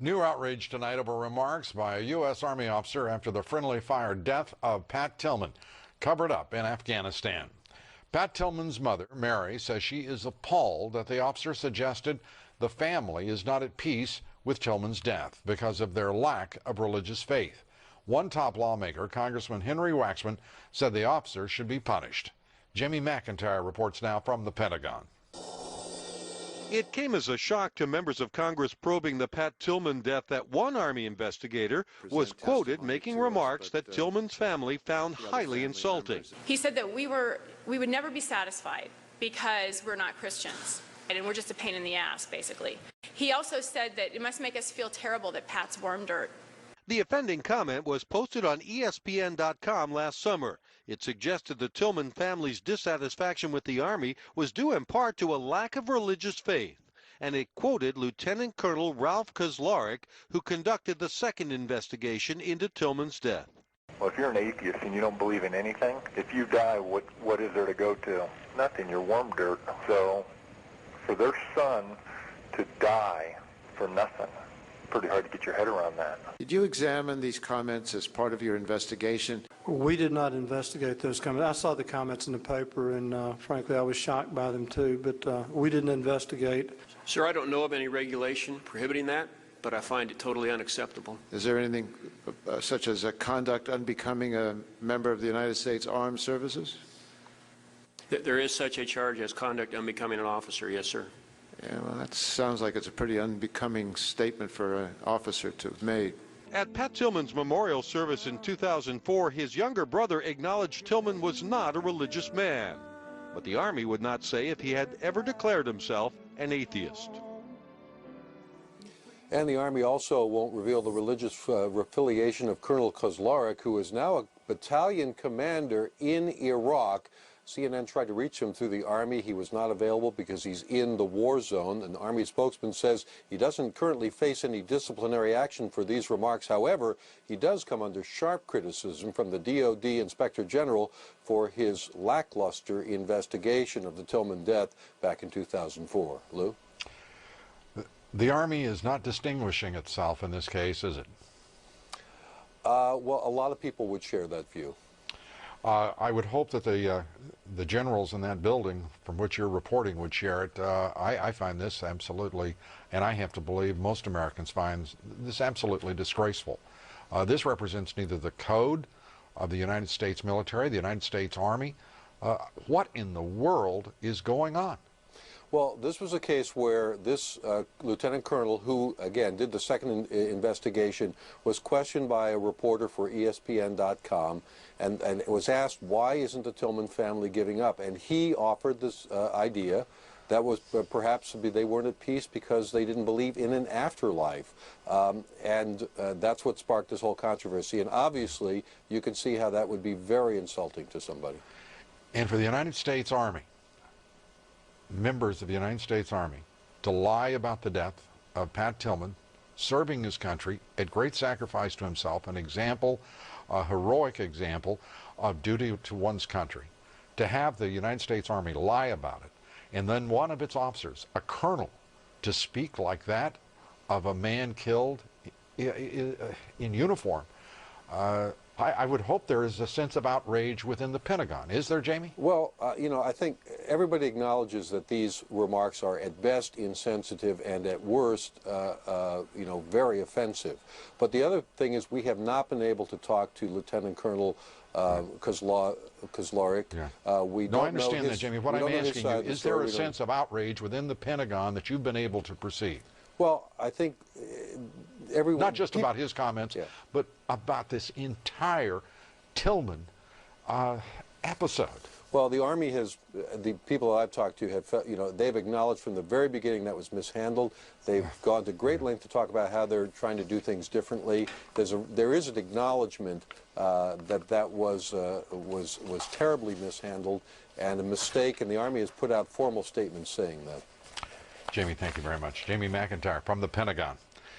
New outrage tonight over remarks by a U.S. Army officer after the friendly fire death of Pat Tillman, covered up in Afghanistan. Pat Tillman's mother, Mary, says she is appalled that the officer suggested the family is not at peace with Tillman's death because of their lack of religious faith. One top lawmaker, Congressman Henry Waxman, said the officer should be punished. Jamie McIntyre reports now from the Pentagon. It came as a shock to members of Congress probing the Pat Tillman death that one Army investigator was quoted making remarks that Tillman's family found highly insulting. He said that we would never be satisfied because we're not Christians and we're just a pain in the ass, basically. He also said that it must make us feel terrible that Pat's worm dirt. The offending comment was posted on ESPN.com last summer. It suggested the Tillman family's dissatisfaction with the Army was due in part to a lack of religious faith, and it quoted Lieutenant Colonel Ralph Kozlarek, who conducted the second investigation into Tillman's death. Well, if you're an atheist and you don't believe in anything, if you die, what is there to go to? Nothing. You're worm dirt. So for their son to die for nothing, pretty hard to get your head around that. Did you examine these comments as part of your investigation? We did not investigate those comments. I saw the comments in the paper, and frankly, I was shocked by them too, but we didn't investigate. Sir, I don't know of any regulation prohibiting that, but I find it totally unacceptable. Is there anything such as a conduct unbecoming a member of the United States Armed Services? There is such a charge as conduct unbecoming an officer, yes, sir. Yeah, well, that sounds like it's a pretty unbecoming statement for an officer to have made. At Pat Tillman's memorial service in 2004, his younger brother acknowledged Tillman was not a religious man. But the Army would not say if he had ever declared himself an atheist. And the Army also won't reveal the religious affiliation of Colonel Kozlarek, who is now a battalion commander in Iraq. CNN tried to reach him through the Army. He was not available because he's in the war zone. An Army spokesman says he doesn't currently face any disciplinary action for these remarks. However, he does come under sharp criticism from the DOD Inspector General for his lackluster investigation of the Tillman death back in 2004. Lou? The Army is not distinguishing itself in this case, is it? Well, a lot of people would share that view. I would hope that the generals in that building from which you're reporting would share it. I find this absolutely, and I have to believe most Americans find this absolutely disgraceful. This represents neither the code of the United States military, the United States Army. What in the world is going on? Well, this was a case where this lieutenant colonel, who, again, did the second investigation, was questioned by a reporter for ESPN.com and was asked, why isn't the Tillman family giving up? And he offered this idea that was perhaps they weren't at peace because they didn't believe in an afterlife. And that's what sparked this whole controversy. And obviously, you can see how that would be very insulting to somebody. And for the United States Army, members of the United States Army, to lie about the death of Pat Tillman, serving his country at great sacrifice to himself, an example, a heroic example of duty to one's country. To have the United States Army lie about it, and then one of its officers, a colonel, to speak like that of a man killed in uniform, I would hope there is a sense of outrage within the Pentagon. Is there, Jamie? Well, you know, I think everybody acknowledges that these remarks are at best insensitive and at worst, you know, very offensive. But the other thing is we have not been able to talk to Lieutenant Colonel Kozlarek. Yeah. We no, don't I understand know that, Jamie. What I'm asking you, is there a sense of outrage within the Pentagon that you've been able to perceive? Well, I think everyone... Not just about his comments, yeah, but about this entire Tillman episode. Well, the Army has, the people I've talked to have, you know, they've acknowledged from the very beginning that was mishandled. They've gone to great length to talk about how they're trying to do things differently. There is an acknowledgement that was terribly mishandled and a mistake, and the Army has put out formal statements saying that. Jamie, thank you very much. Jamie McIntyre from the Pentagon.